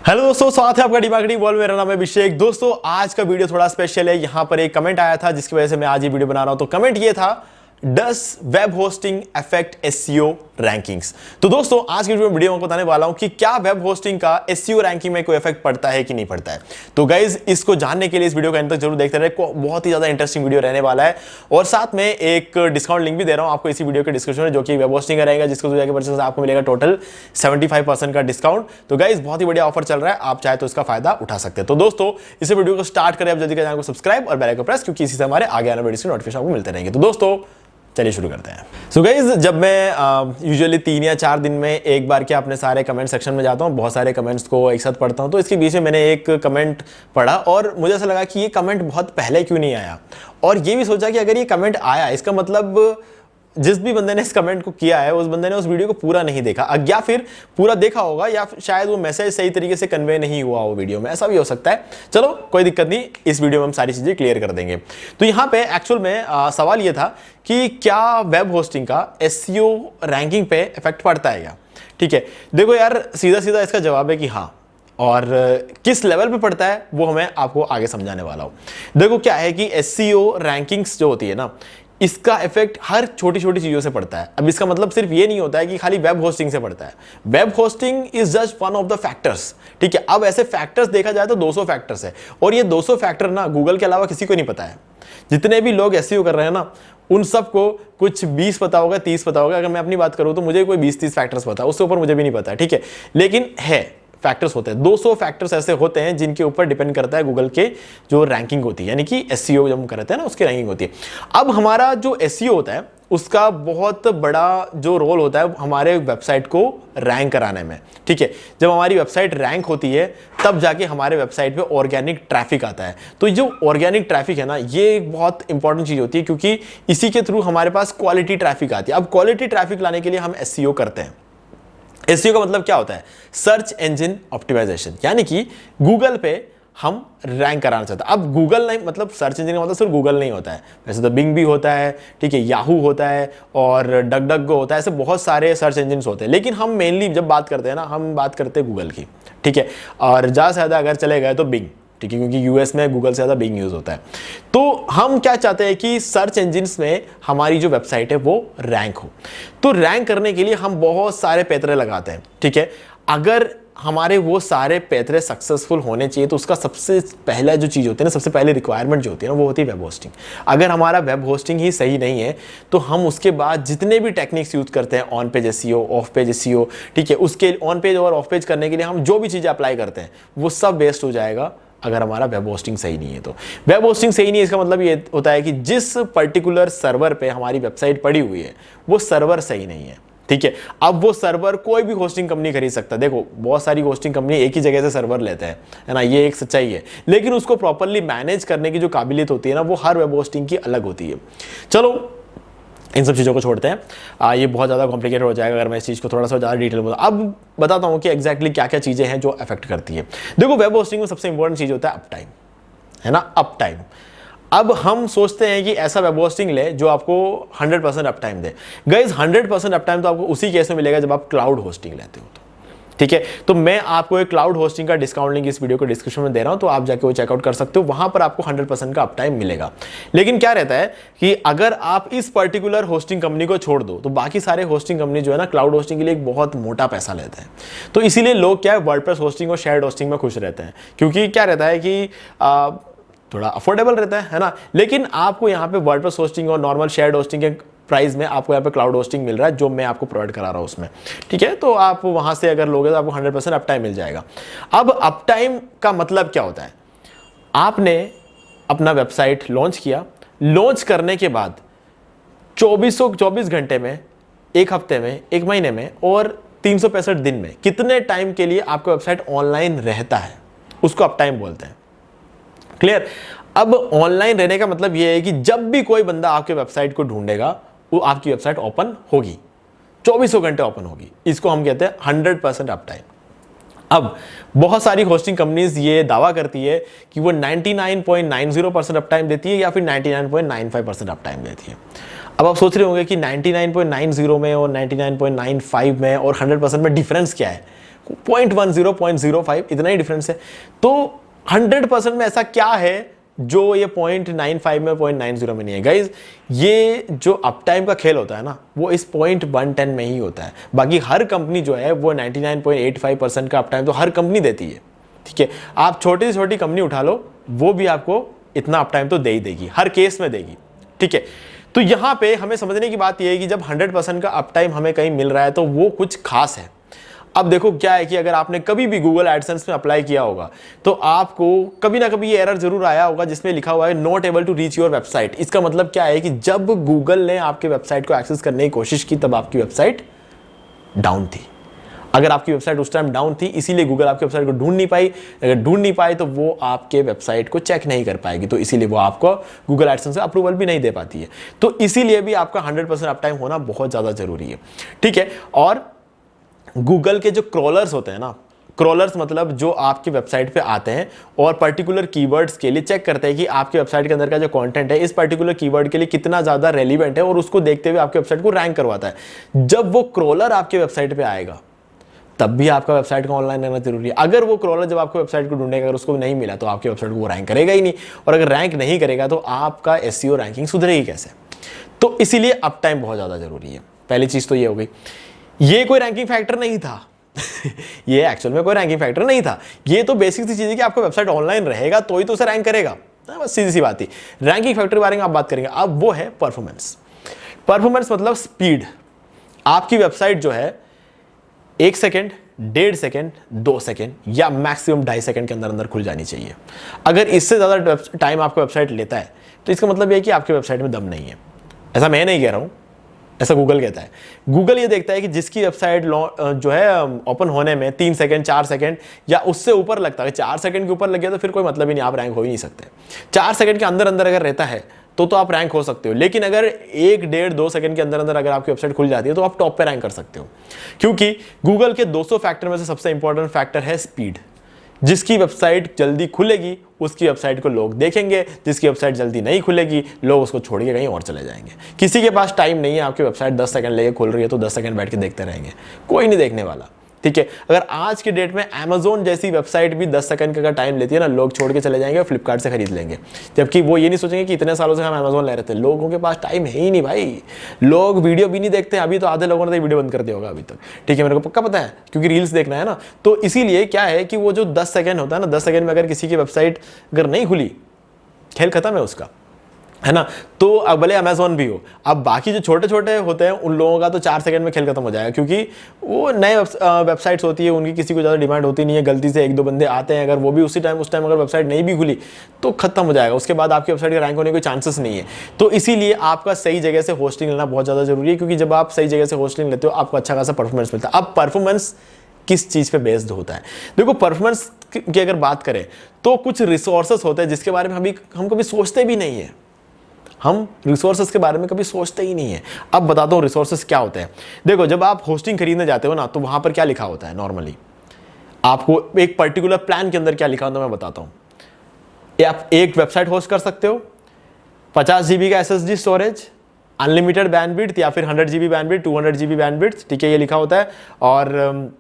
Hello दोस्तों, स्वागत है आपका डी मार्केटिंग वर्ल्ड में। मेरा नाम है अभिषेक। दोस्तों आज का वीडियो थोड़ा स्पेशल है। यहाँ पर एक कमेंट आया था जिसकी वजह से मैं आज ये वीडियो बना रहा हूं। तो कमेंट ये था, does web hosting affect SEO rankings. तो दोस्तों आज की वीडियो में बताने वाला हूं कि क्या वेब होस्टिंग का एसईओ रैंकिंग में कोई इफेक्ट पड़ता है कि नहीं पड़ता है। तो गाइज इसको जानने के लिए इस वीडियो को अंत तक जरूर देखते रहे। बहुत ही ज्यादा इंटरेस्टिंग वीडियो रहने वाला है और साथ में एक डिस्काउंट लिंक भी दे रहा हूं आपको इसी वीडियो के डिस्क्रिप्शन में, जो कि वेब होस्टिंग का रहेगा, जिसको जाकर परचेस आपको मिलेगा टोटल 75% का डिस्काउंट। तो गाइज बहुत ही बढ़िया ऑफर चल रहा है, आप चाहे तो इसका फायदा उठा सकते हैं। तो दोस्तों इस वीडियो को स्टार्ट करें, आप जल्दी चैनल को सब्सक्राइब और बेल आइकन प्रेस, क्योंकि इसी से हमारे आगे आने वाले वीडियो के नोटिफिकेशन आपको मिलते रहेंगे। तो दोस्तों चलिए शुरू करते हैं। सो गाइज जब मैं यूजुअली 3 या 4 दिन में एक बार क्या अपने सारे कमेंट सेक्शन में जाता हूँ, बहुत सारे कमेंट्स को एक साथ पढ़ता हूँ, तो इसके बीच में मैंने एक कमेंट पढ़ा और मुझे ऐसा लगा कि ये कमेंट बहुत पहले क्यों नहीं आया। और ये भी सोचा कि अगर ये कमेंट आया, इसका मतलब जिस भी बंदे ने इस कमेंट को किया है उस बंदे ने उस वीडियो को पूरा नहीं देखा, या फिर पूरा देखा होगा, या शायद वो मैसेज सही तरीके से कन्वे नहीं हुआ हो वीडियो में, ऐसा भी हो सकता है। चलो कोई दिक्कत नहीं, इस वीडियो में हम सारी चीजें क्लियर कर देंगे। तो यहाँ पे एक्चुअल में सवाल ये था कि क्या वेब होस्टिंग का एसईओ रैंकिंग पे इफेक्ट पड़ता है क्या। ठीक है, देखो यार सीधा सीधा इसका जवाब है कि हाँ, और किस लेवल पे पड़ता है वो मैं आपको आगे समझाने वाला हूं। देखो क्या है कि एसईओ रैंकिंग्स जो होती है ना, इसका इफेक्ट हर छोटी छोटी चीजों से पड़ता है। अब इसका मतलब सिर्फ ये नहीं होता है कि खाली वेब होस्टिंग से पड़ता है। Web hosting is just one of the factors. ठीक है, अब ऐसे फैक्टर्स देखा जाए तो 200 फैक्टर्स है, और ये 200 फैक्टर ना गूगल के अलावा किसी को नहीं पता है। जितने भी लोग एसईओ कर रहे हैं ना, उन सबको कुछ 20 पता होगा, 30 पता होगा। अगर मैं अपनी बात करूं तो मुझे कोई 20-30 फैक्टर्स पता है, उससे ऊपर मुझे भी नहीं पता है। ठीक है, लेकिन है फैक्टर्स होते हैं, 200 फैक्टर्स ऐसे होते हैं जिनके ऊपर डिपेंड करता है गूगल के जो रैंकिंग होती है, यानी कि एसईओ जब हम करते हैं ना उसकी रैंकिंग होती है। अब हमारा जो एसईओ होता है उसका बहुत बड़ा जो रोल होता है हमारे वेबसाइट को रैंक कराने में। ठीक है, जब हमारी वेबसाइट रैंक होती है तब जाके हमारे वेबसाइट पे ऑर्गेनिक ट्रैफिक आता है। तो जो ऑर्गेनिक ट्रैफिक है ना, ये एक बहुत इंपॉर्टेंट चीज होती है, क्योंकि इसी के थ्रू हमारे पास क्वालिटी ट्रैफिक आती है। अब क्वालिटी ट्रैफिक लाने के लिए हम एसईओ करते हैं। एसईओ का मतलब क्या होता है? सर्च इंजन ऑप्टिमाइजेशन, यानी कि गूगल पे हम रैंक कराना चाहते हैं। अब गूगल नहीं, मतलब सर्च इंजन का मतलब सिर्फ गूगल नहीं होता है, वैसे तो बिंग भी होता है, ठीक है, याहू होता है और डकडकगो होता है, ऐसे बहुत सारे सर्च इंजन होते हैं। लेकिन हम मेनली जब बात करते हैं ना, हम बात करते हैं गूगल की। ठीक है, और ज़्यादा से ज़्यादा अगर चले गए तो बिंग, ठीक है, क्योंकि यूएस में गूगल से ज़्यादा बिंग यूज़ होता है। तो हम क्या चाहते हैं कि सर्च इंजिन्स में हमारी जो वेबसाइट है वो रैंक हो। तो रैंक करने के लिए हम बहुत सारे पैतरे लगाते हैं। ठीक है, अगर हमारे वो सारे पैतरे सक्सेसफुल होने चाहिए तो उसका सबसे पहला जो चीज़ होती है ना, सबसे पहले रिक्वायरमेंट जो होती है ना, वो होती है वेब होस्टिंग। अगर हमारा वेब होस्टिंग ही सही नहीं है तो हम उसके बाद जितने भी टेक्निक्स यूज़ करते हैं, on page SEO, of page SEO, ठीक है, उसके ऑन पेज और ऑफ पेज करने के लिए हम जो भी चीज़ें अप्लाई करते हैं वो सब वेस्ट हो जाएगा अगर हमारा वेब होस्टिंग सही नहीं है। तो वेब होस्टिंग सही नहीं है, इसका मतलब ये होता है कि जिस पर्टिकुलर सर्वर पे हमारी वेबसाइट पड़ी हुई है वो सर्वर सही नहीं है। ठीक है, अब वो सर्वर कोई भी होस्टिंग कंपनी खरीद सकता है। देखो बहुत सारी होस्टिंग कंपनी एक ही जगह से सर्वर लेते हैं, है ना, ये एक सच्चाई है, लेकिन उसको प्रॉपरली मैनेज करने की जो काबिलियत होती है ना, वो हर वेब होस्टिंग की अलग होती है। चलो इन सब चीज़ों को छोड़ते हैं, ये बहुत ज़्यादा कॉम्प्लिकेटेड हो जाएगा अगर मैं इस चीज़ को थोड़ा सा ज़्यादा डिटेल में अब बताता हूँ कि एग्जैक्टली क्या क्या चीज़ें हैं जो अफेक्ट करती है। देखो वेब होस्टिंग में सबसे इंपॉर्टेंट चीज़ होता है अप टाइम, है ना, अप टाइम। अब हम सोचते हैं कि ऐसा वेब होस्टिंग ले जो आपको 100% अप टाइम दे। गाइस 100% अप टाइम तो आपको उसी केस में मिलेगा जब आप क्लाउड होस्टिंग लेते हो। तो ठीक है, तो मैं आपको एक क्लाउड होस्टिंग का डिस्काउंट लिंक इस वीडियो को डिस्क्रिप्शन में दे रहा हूं, तो आप जाके वो चेकआउट कर सकते हो, वहां पर आपको 100% का अप टाइम मिलेगा। लेकिन क्या रहता है कि अगर आप इस पर्टिकुलर होस्टिंग कंपनी को छोड़ दो तो बाकी सारे होस्टिंग कंपनी जो है ना, क्लाउड होस्टिंग के लिए एक बहुत मोटा पैसा लेते हैं। तो इसीलिए लोग क्या है, वर्डप्रेस होस्टिंग और शेयर्ड होस्टिंग में खुश रहते हैं, क्योंकि क्या रहता है कि थोड़ा अफोर्डेबल रहता है ना। लेकिन आपको यहाँ पे वर्डप्रेस होस्टिंग और नॉर्मल शेयर्ड होस्टिंग के प्राइस में आपको यहाँ पे क्लाउड होस्टिंग मिल रहा है, जो मैं आपको प्रोवाइड करा रहा हूँ उसमें। ठीक है, तो आप वहाँ से अगर लोगे तो आपको 100% अप टाइम मिल जाएगा। अब अप टाइम का मतलब क्या होता है? आपने अपना वेबसाइट लॉन्च किया, लॉन्च करने के बाद 24 घंटे में, एक हफ्ते में, एक महीने में और 365 दिन में कितने टाइम के लिए आपका वेबसाइट ऑनलाइन रहता है, उसको अप टाइम बोलते हैं। क्लियर? अब ऑनलाइन रहने का मतलब यह है कि जब भी कोई बंदा आपके वेबसाइट को ढूंढेगा वो आपकी वेबसाइट ओपन होगी, 24 घंटे ओपन होगी। इसको हम कहते हैं 100% अप टाइम। अब बहुत सारी होस्टिंग कंपनीज ये दावा करती है कि वो 99.90% अप टाइम देती है या फिर 99.95% अप टाइम देती है। अब आप सोच रहे होंगे कि 99.90 में और 99.95 में और 100% में डिफरेंस क्या है। 0.10 0.05 इतना ही डिफरेंस है। तो 100% में ऐसा क्या है जो ये 0.95 में 0.90 में नहीं है गाइज। ये जो अप टाइम का खेल होता है ना वो इस 0.110 में ही होता है। बाकी हर कंपनी जो है वो 99.85% का अप टाइम तो हर कंपनी देती है, ठीक है। आप छोटी से छोटी कंपनी उठा लो वो भी आपको इतना अप टाइम तो दे ही देगी, हर केस में देगी, ठीक है। तो यहां पे हमें समझने की बात यह है कि जब 100% का अप टाइम हमें कहीं मिल रहा है तो वो कुछ खास है। अब देखो क्या है कि अगर आपने कभी भी गूगल एडसेंस में अप्लाई किया होगा तो आपको कभी ना कभी ये एरर जरूर आया होगा जिसमें लिखा हुआ है not able to reach your website. इसका मतलब क्या है कि जब गूगल ने आपके वेबसाइट को एक्सेस करने की कोशिश की तब आपकी वेबसाइट डाउन थी। अगर आपकी वेबसाइट उस टाइम डाउन थी इसीलिए गूगल आपकी वेबसाइट को ढूंढ नहीं पाई। अगर ढूंढ नहीं पाई तो वो आपके वेबसाइट को चेक नहीं कर पाएगी, तो इसीलिए वो आपको गूगल एडसेंस से अप्रूवल भी नहीं दे पाती है। तो इसीलिए भी आपका 100% अप टाइम होना बहुत ज़्यादा जरूरी है, ठीक है। और गूगल के जो क्रॉलर्स होते हैं ना, क्रॉलर्स मतलब जो आपकी वेबसाइट पे आते हैं और पर्टिकुलर कीवर्ड्स के लिए चेक करते हैं कि आपकी वेबसाइट के अंदर का जो कंटेंट है इस पर्टिकुलर कीवर्ड के लिए कितना ज़्यादा रेलिवेंट है और उसको देखते हुए आपकी वेबसाइट को रैंक करवाता है। जब वो क्रॉलर आपकी वेबसाइट पे आएगा तब भी आपका वेबसाइट का ऑनलाइन रहना जरूरी है। अगर वो क्रॉलर जब आपको वेबसाइट को ढूंढेगा अगर उसको नहीं मिला तो आपकी वेबसाइट को वो रैंक करेगा ही नहीं, और अगर रैंक नहीं करेगा तो आपका एसईओ रैंकिंग सुधरेगी कैसे। तो इसीलिए अप टाइम बहुत ज़्यादा जरूरी है। पहली चीज़ तो ये हो गई। ये कोई रैंकिंग फैक्टर नहीं था ये एक्चुअल में कोई रैंकिंग फैक्टर नहीं था। ये तो बेसिक सी चीज़ है कि आपका वेबसाइट ऑनलाइन रहेगा तो ही तो उसे रैंक करेगा, बस सीधी सी बात थी। रैंकिंग फैक्टर के बारे में आप बात करेंगे, अब वो है परफॉर्मेंस। परफॉर्मेंस मतलब स्पीड। आपकी वेबसाइट जो है 1 सेकेंड, 1.5 सेकेंड, 2 सेकेंड या मैक्सिमम 2.5 सेकेंड के अंदर अंदर खुल जानी चाहिए। अगर इससे ज़्यादा टाइम आपका वेबसाइट लेता है तो इसका मतलब यह है कि आपके वेबसाइट में दम नहीं है। ऐसा मैं नहीं कह रहा हूँ, ऐसा गूगल कहता है। गूगल ये देखता है कि जिसकी वेबसाइट जो है ओपन होने में 3 सेकेंड, 4 सेकेंड या उससे ऊपर लगता है, 4 सेकेंड के ऊपर लग गया तो फिर कोई मतलब ही नहीं, आप रैंक हो ही नहीं सकते। 4 सेकेंड के अंदर अंदर अगर रहता है तो आप रैंक हो सकते हो, लेकिन अगर 1, 1.5, 2 सेकंड के अंदर अंदर अगर आपकी वेबसाइट खुल जाती है तो आप टॉप पे रैंक कर सकते हो। क्योंकि गूगल के 200 फैक्टर में से सबसे इंपॉर्टेंट फैक्टर है स्पीड। जिसकी वेबसाइट जल्दी खुलेगी उसकी वेबसाइट को लोग देखेंगे, जिसकी वेबसाइट जल्दी नहीं खुलेगी लोग उसको छोड़ के कहीं और चले जाएंगे। किसी के पास टाइम नहीं है, आपकी वेबसाइट 10 सेकंड लेके खुल रही है तो 10 सेकंड बैठ के देखते रहेंगे, कोई नहीं देखने वाला, ठीक है। अगर आज के डेट में Amazon जैसी वेबसाइट भी 10 सेकंड का टाइम लेती है ना, लोग छोड़ के चले जाएंगे और फ्लिपकार्ट से खरीद लेंगे। जबकि वो ये नहीं सोचेंगे कि इतने सालों से हम Amazon ले रहे थे। लोगों के पास टाइम है ही नहीं भाई, लोग वीडियो भी नहीं देखते। अभी तो आधे लोगों ने वीडियो बंद कर दिया होगा अभी तक, ठीक है, मेरे को पक्का पता है, क्योंकि रील्स देखना है ना। तो इसीलिए क्या है कि वो जो 10 सेकंड होता है ना, 10 सेकंड में अगर किसी की वेबसाइट अगर नहीं खुली, खेल खत्म है उसका, है ना। तो अब भले अमेजोन भी हो, अब बाकी जो छोटे छोटे होते हैं उन लोगों का तो 4 सेकंड में खेल खत्म हो जाएगा, क्योंकि वो नए वेबसाइट्स होती है, उनकी किसी को ज़्यादा डिमांड होती नहीं है। गलती से 1-2 बंदे आते हैं, अगर वो भी उस टाइम अगर वेबसाइट नहीं भी खुली तो खत्म हो जाएगा। उसके बाद आपकी वेबसाइट का रैंक होने के कोई चांसेस नहीं है। तो इसीलिए आपका सही जगह से होस्टिंग लेना बहुत ज़्यादा जरूरी है, क्योंकि जब आप सही जगह से होस्टिंग लेते हो आपको अच्छा खासा परफॉर्मेंस मिलता है। अब परफॉर्मेंस किस चीज़ पे बेस्ड होता है? देखो, परफॉर्मेंस की अगर बात करें तो कुछ रिसोर्सेस होते हैं जिसके बारे में हम कभी सोचते भी नहीं है। हम रिसोर्सेस के बारे में कभी सोचते ही नहीं है। अब बताता हूँ रिसोर्सेस क्या होते हैं। देखो, जब आप होस्टिंग खरीदने जाते हो ना तो वहां पर क्या लिखा होता है नॉर्मली, आपको एक पर्टिकुलर प्लान के अंदर क्या लिखा होता है मैं बताता हूँ। आप एक वेबसाइट होस्ट कर सकते हो, 50 GB का SSD स्टोरेज, अनलिमिटेड बैंडविड्थ या फिर 100 GB बैंडविड्थ, 200 GB बैंडविड्थ, ठीक है, ये लिखा होता है। और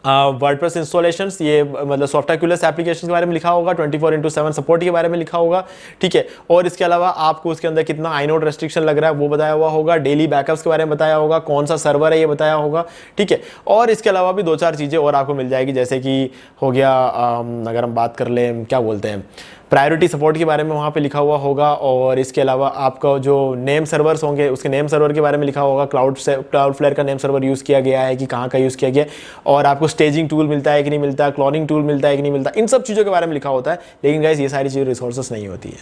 वर्डप्रेस इंस्टॉलेशंस, ये मतलब सॉफ्टवेयर एप्लीकेशन के बारे में लिखा होगा, 24/7 सपोर्ट के बारे में लिखा होगा, ठीक है। और इसके अलावा आपको उसके अंदर कितना आइनोड रेस्ट्रिक्शन लग रहा है वो बताया हुआ होगा, डेली बैकअप्स के बारे में बताया होगा, कौन सा सर्वर है ये बताया होगा, ठीक है। और इसके अलावा भी 2-4 चीज़ें और आपको मिल जाएगी, जैसे कि हो गया अगर हम बात कर लें क्या बोलते हैं, प्रायोरिटी सपोर्ट के बारे में वहाँ पे लिखा हुआ होगा। और इसके अलावा आपका जो नेम सर्वर्स होंगे उसके नेम सर्वर के बारे में लिखा होगा, क्लाउडफ्लेयर का नेम सर्वर यूज़ किया गया है कि कहाँ का यूज़ किया गया है, और आपको स्टेजिंग टूल मिलता है कि नहीं मिलता, क्लोनिंग टूल मिलता है कि नहीं मिलता, इन सब चीज़ों के बारे में लिखा होता है। लेकिन गाइस, ये सारी चीज़ें रिसोर्सेस नहीं होती है।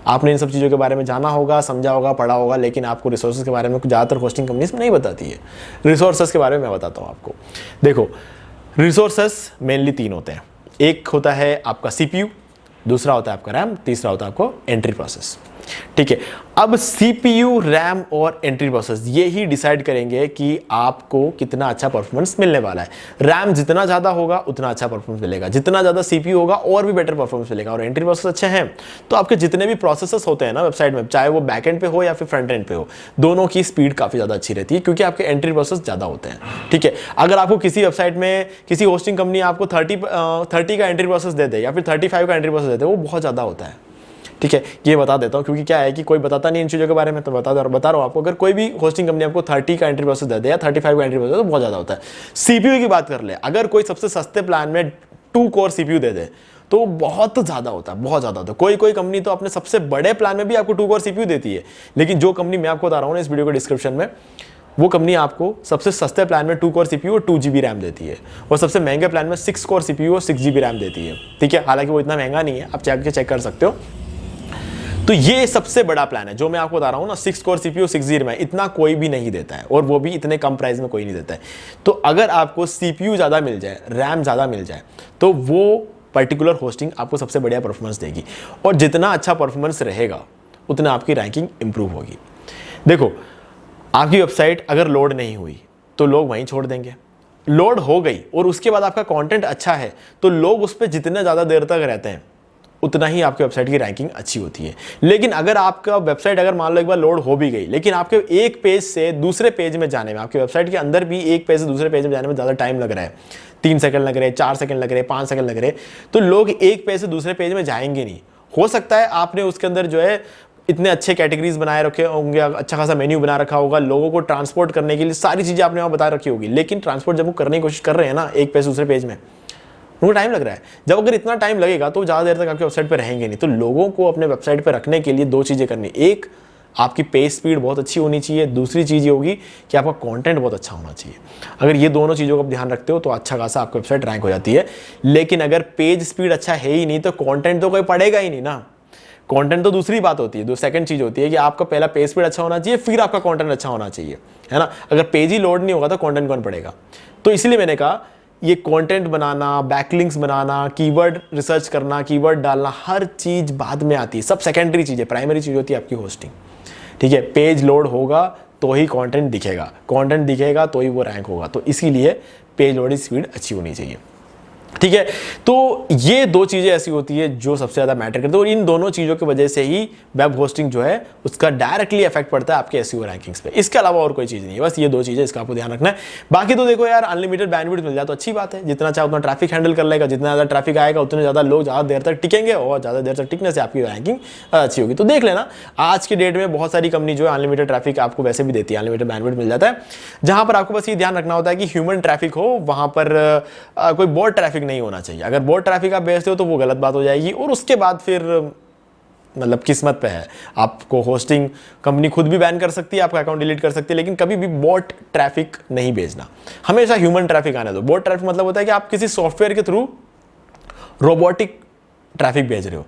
आपने इन सब चीज़ों के बारे में जाना होगा, समझा होगा, पढ़ा होगा, लेकिन आपको रिसोर्सेज के बारे में ज़्यादातर होस्टिंग कंपनीज नहीं बताती है। रिसोर्सेज के बारे में मैं बताता हूँ आपको। देखो, रिसोर्सेज मेनली 3 होते हैं। एक होता है आपका CPU, दूसरा होता है आपका रैम, तीसरा होता है आपको एंट्री प्रोसेस। ठीक है। अब CPU, रैम और एंट्री प्रोसेस ये ही डिसाइड करेंगे कि आपको कितना अच्छा परफॉर्मेंस मिलने वाला है। रैम जितना ज़्यादा होगा उतना अच्छा परफॉर्मेंस मिलेगा, जितना ज़्यादा CPU होगा और भी बेटर परफॉर्मेंस मिलेगा। और एंट्री प्रोसेस अच्छे हैं तो आपके जितने भी प्रोसेसेस होते हैं ना वेबसाइट में, चाहे वो बैक एंड पे हो या फिर फ्रंट एंड पे हो, दोनों की स्पीड काफ़ी ज़्यादा अच्छी रहती है क्योंकि आपके एंट्री प्रोसेस ज़्यादा होते हैं। ठीक है, अगर आपको किसी वेबसाइट में किसी होस्टिंग कंपनी आपको 30 का एंट्री प्रोसेस दे दे या फिर 35 का एंट्री प्रोसेस दे दे, वो बहुत ज़्यादा होता है। ठीक है, ये बता देता हूँ क्योंकि क्या है कि कोई बताता नहीं इन चीज़ों के बारे में, तो बता रहा हूँ आपको। अगर कोई भी होस्टिंग कंपनी आपको 30 का एंट्री प्रोसेस दे दे या 35 का एंट्री प्रोसेस तो बहुत ज़्यादा होता है। CPU की बात कर ले, अगर कोई सबसे सस्ते प्लान में 2 कोर CPU दे दे तो बहुत ज़्यादा होता है, बहुत ज़्यादा होता है। कोई कंपनी तो अपने सबसे बड़े प्लान में भी आपको 2 कोर CPU देती है, लेकिन जो कंपनी मैं आपको बता रहा हूँ ना इस वीडियो के डिस्क्रिप्शन में, वो कंपनी आपको सबसे सस्ते प्लान में 2 कोर CPU और 2 GB रैम देती है, और सबसे महंगे प्लान में 6 कोर CPU और 6 GB रैम देती है। ठीक है, हालांकि वो इतना महंगा नहीं है, आप जाके चेक कर सकते हो। तो ये सबसे बड़ा प्लान है जो मैं आपको बता रहा हूं ना, 6 कोर CPU 6 GB में, इतना कोई भी नहीं देता है, और वो भी इतने कम प्राइस में कोई नहीं देता है। तो अगर आपको CPU ज़्यादा मिल जाए, रैम ज़्यादा मिल जाए, तो वो पर्टिकुलर होस्टिंग आपको सबसे बढ़िया परफॉर्मेंस देगी, और जितना अच्छा परफॉर्मेंस रहेगा उतना आपकी रैंकिंग इंप्रूव होगी। देखो, आपकी वेबसाइट अगर लोड नहीं हुई तो लोग वहीं छोड़ देंगे, लोड हो गई और उसके बाद आपका कंटेंट अच्छा है तो लोग उस पर जितने ज़्यादा देर तक रहते हैं उतना ही आपके वेबसाइट की रैंकिंग अच्छी होती है। लेकिन अगर आपका वेबसाइट अगर मान लो एक बार लोड हो भी गई, लेकिन आपके एक पेज से दूसरे पेज में जाने में, आपके वेबसाइट के अंदर भी एक पेज से दूसरे पेज में जाने में ज़्यादा टाइम लग रहा है, 3 सेकंड लग रहे, 4 सेकंड लग रहे, 5 सेकंड लग रहे, तो लोग एक पेज से दूसरे पेज में जाएंगे नहीं। हो सकता है आपने उसके अंदर जो है इतने अच्छे कैटेगरीज बनाए रखे होंगे, अच्छा खासा मेन्यू बना रखा होगा, लोगों को ट्रांसपोर्ट करने के लिए सारी चीज़ें आपने वहाँ बता रखी होगी, लेकिन ट्रांसपोर्ट जब वो करने की कोशिश कर रहे हैं ना एक पेज से दूसरे पेज में, उनको टाइम लग रहा है। जब अगर इतना टाइम लगेगा तो ज़्यादा देर तक आपके वेबसाइट पे रहेंगे नहीं। तो लोगों को अपने वेबसाइट पे रखने के लिए 2 चीज़ें करनी, एक आपकी पेज स्पीड बहुत अच्छी होनी चाहिए, दूसरी चीज़ ये होगी कि आपका कंटेंट बहुत अच्छा होना चाहिए। अगर ये दोनों चीज़ों का ध्यान रखते हो तो अच्छा खासा आपकी वेबसाइट रैंक हो जाती है। लेकिन अगर पेज स्पीड अच्छा है ही नहीं तो कंटेंट तो कोई पढ़ेगा ही नहीं ना। कंटेंट तो दूसरी बात होती है, दो सेकंड चीज़ होती है कि आपका पहला पेज स्पीड अच्छा होना चाहिए, फिर आपका कंटेंट अच्छा होना चाहिए, है ना। अगर पेज ही लोड नहीं होगा तो कंटेंट कौन पढ़ेगा। तो इसलिए मैंने कहा ये कंटेंट बनाना, बैकलिंक्स बनाना, कीवर्ड रिसर्च करना, कीवर्ड डालना, हर चीज़ बाद में आती है, सब सेकेंडरी चीज़ है। प्राइमरी चीज़ होती है आपकी होस्टिंग। ठीक है, पेज लोड होगा तो ही कंटेंट दिखेगा, कंटेंट दिखेगा तो ही वो रैंक होगा। तो इसीलिए पेज लोडिंग स्पीड अच्छी होनी चाहिए। ठीक है, तो ये 2 चीज़ें ऐसी होती है जो सबसे ज़्यादा मैटर करती है, और इन दोनों चीज़ों की वजह से ही वेब होस्टिंग जो है उसका डायरेक्टली इफेक्ट पड़ता है आपके एसईओ रैंकिंग्स पे। इसके अलावा और कोई चीज़ नहीं है, बस ये 2 चीज़ें, इसका आपको ध्यान रखना है। बाकी तो देखो यार, अनलिमिटेड बैंडविड्थ मिल जाए तो अच्छी बात है, जितना चाहे उतना ट्रैफिक हैंडल कर लेगा, जितना ज़्यादा ट्रैफिक आएगा उतने ज़्यादा लोग ज़्यादा देर तक टिकेंगे, और ज़्यादा देर तक टिकने से आपकी रैंकिंग अच्छी होगी। तो देख लेना, आज के डेट में बहुत सारी कंपनी जो है अनलिमिटेड ट्रैफिक आपको वैसे भी देती है, अनलिमिटेड बैंडविड्थ मिल जाता है। जहाँ पर आपको बस ये ध्यान रखना होता है कि ह्यूमन ट्रैफिक हो, वहाँ पर कोई बॉट ट्रैफिक नहीं होना चाहिए। अगर बॉट ट्रैफिक आप भेजते हो तो वो गलत बात हो जाएगी, और उसके बाद फिर मतलब किस्मत पे है, आपको होस्टिंग कंपनी खुद भी बैन कर सकती है, आपका अकाउंट डिलीट कर सकती है। लेकिन कभी भी बॉट ट्रैफिक नहीं भेजना, हमेशा ह्यूमन ट्रैफिक आने दो। बॉट ट्रैफिक मतलब होता है कि आप किसी सॉफ्टवेयर के थ्रू रोबोटिक ट्रैफिक भेज रहे हो,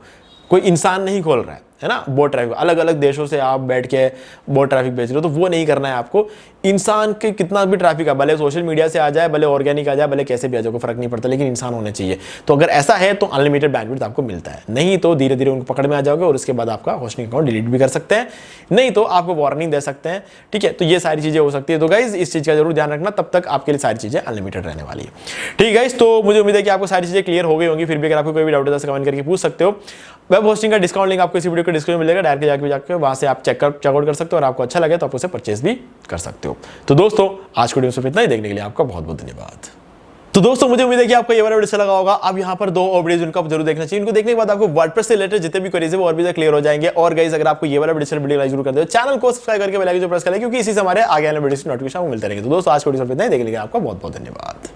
कोई इंसान नहीं खोल रहा है ना। बॉट ट्रैफिक अलग अलग देशों से आप बैठ के बॉट ट्रैफिक भेज रहे हो, तो वो नहीं करना है आपको। इंसान के कितना भी ट्रैफिक आ, भले सोशल मीडिया से आ जाए, भले ऑर्गेनिक आ जाए, भले कैसे भी आ जाए, कोई फर्क नहीं पड़ता, लेकिन इंसान होने चाहिए। तो अगर ऐसा है तो अनलिमिटेड बैंडविड्थ आपको मिलता है, नहीं तो धीरे धीरे उनको पकड़ में आ जाओगे और उसके बाद आपका होस्टिंग अकाउंट डिलीट भी कर सकते हैं, नहीं तो आपको वार्निंग दे सकते हैं। ठीक है, तो ये सारी चीज़ें हो सकती है। तो गाइज इस चीज़ का जरूर ध्यान रखना, तब तक आपके लिए सारी चीज़ें अनलिमिटेड रहने वाली है। ठीक है गाइज, तो मुझे उम्मीद है कि आपको सारी चीज़ें क्लियर हो गई होंगी। फिर भी अगर आपको कोई भी डाउट है तो कमेंट करके पूछ सकते हो। वेब होस्टिंग का डिस्काउंट लिंक आपको इस वीडियो के डिस्क्रिप्शन में मिलेगा, डायरेक्ट जाकर वहां से आप चेकआउट कर सकते हो, और आपको अच्छा लगे तो आप उसे परचेज भी कर सकते हो। तो दोस्तों आज के वीडियो में इतना ही, देखने के लिए आपका बहुत बहुत धन्यवाद। तो दोस्तों मुझे उम्मीद है कि आपको ये वाला वीडियो अच्छा लगा होगा। अब यहाँ पर 2 और वीडियोस उनको आप जरूर देखना चाहिए। इनको देखने के बाद आपको वर्डप्रेस से रिलेटेड जितने भी क्वेरीज है वो और भी क्लियर हो जाएंगे। और गाइस अगर आपको ये वाला वीडियो लाइक जरूर कर दो, चैनल को सब्सक्राइब करके बेल आइकन प्रेस करें, क्योंकि इसी से हमारे आगे वाले वीडियोस की नोटिफिकेशन मिलते रहेंगे। तो दोस्तों आज के वीडियो में इतना ही, देखने के लिए आपका बहुत बहुत धन्यवाद।